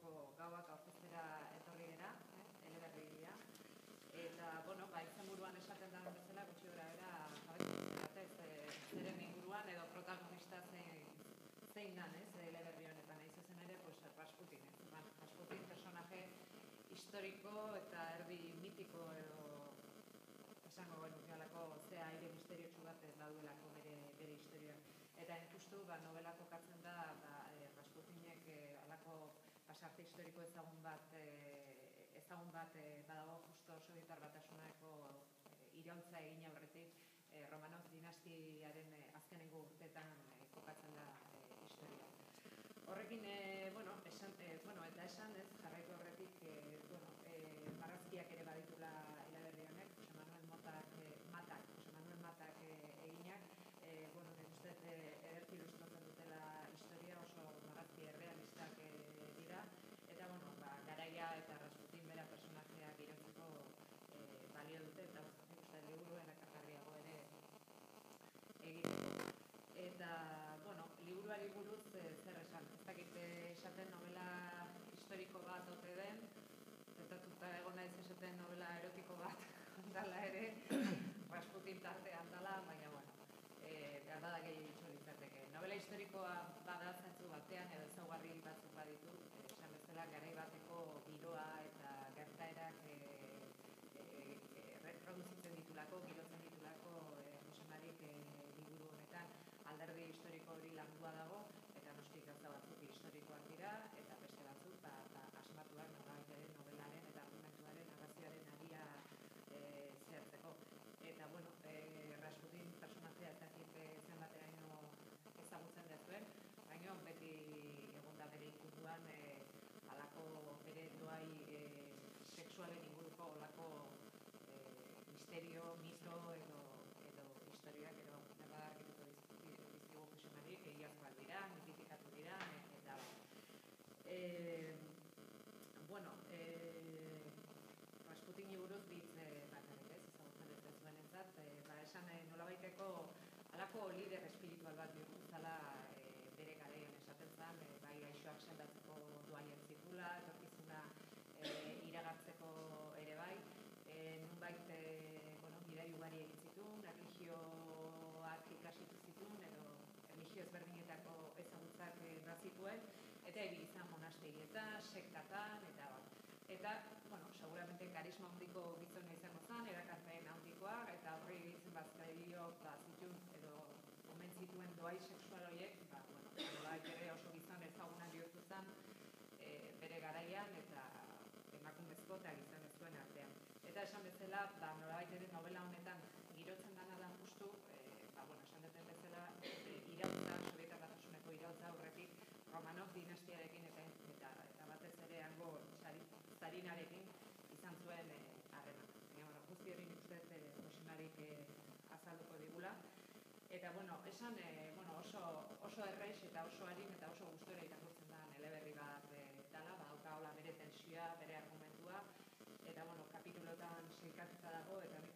Bilboko gauak aurkeztera etorri gara, eleberria. Eta, izenburuan esaten da bezala, gutxi gora bera, zeren inguruan edo protagonista zein dan, eleberri honetan, nahi zuzen ere, Rasputin. Rasputin personaje historiko eta erdi mitiko edo esango genukealako ze aire misteriotsu bat daudelako bere historia. Eta ikustu, novela kokatzen da Rasputinek alako pasarte historiko ezagun bat badago justo Sobietar Batasuneko iraultza egin aurretik Romanov dinastiaren azkenengo urteetan kokatzen da historia. Horrekin, eta esan ez, jarraitu horretik, marrazkiak ere baditula eleberri honek, Jose Manuel Matak eginak, ustez ederki ilustratzen dutela historia, oso marrazki errealistak dira, eta, garaia eta Rasputin bera personajeak iratzeko balio dute, eta uste liburuen ekargarriago ere egiteko. Eta, liburuari buruz zer esan. Ez dakit esaten novela historiko bat ote den, tentatuta egon naiz esaten novela erotiko bat dala ere, Rasputin tartean dala, baina, behar da gehi ditxo litzateke. Novela historikoa bada zentzu batean edo ezaugarri batzuk baditu, esan bezala garai bateko giroa eta gertaerak reproduzitzen ditulako, girotzen ditulako Josenarik liburu honetan alderdi historiko hori landua dago, eta noski gauza batzuk historikoak dira, eta beste batzuk asmatuak novelaren eta argumentuaren narrazioaren aria zehartzeko. Eta, Rasputin personajea ez dakit zenbateraino ezagutzen dezuen, baina beti egon da bere ikutuan alako bere doai sexualen inguruko olako misterio, mito edo historiak edo argituko dizkigu Josenarik, egiazkoak dira, mitifikatu dira, eta Rasputini buruz bitz bakarrik ezagutzen ez zuenentzat, esan nolabaiteko alako lider espiritual bat bihurtzala bere garaian esaten zen, bai gaixoak sendatzeko duaien zitula, etorkizuna iragartzeko ere bai, nunbait bidai ugari egin zituen, erlijioak ikasitu zituen, edo erlijio ezberdinetako ezagutzak bazituen, eta egin izan monastegietan, sektatan, eta, seguramente karisma handiko gizona izango zen, erakarpen handikoa, eta horri egitzen bazkailio zituen, edo omen zituen doai sexual horiek, nolabait ere oso gizon ezagunak bihurtu zen bere garaian, eta emakumezko eta gizonezkoen artean. Eta esan bezala, nolabait ere novela honetan girotzen dena da justu, esan duten bezala, irautza, Sobietar Batasuneko irautza aurretik, Romanov dinastiarekin eta batez ere hango zarinarekin izan zuen harreman. Guzti hori nik uste Josenarik azalduko digula. Eta, esan oso erreix eta oso harin eta oso gustora irakurtzen da eleberri bat dela, dauka hola bere tensioa, bere argumentua, eta, kapitulotan seikatuta dago, eta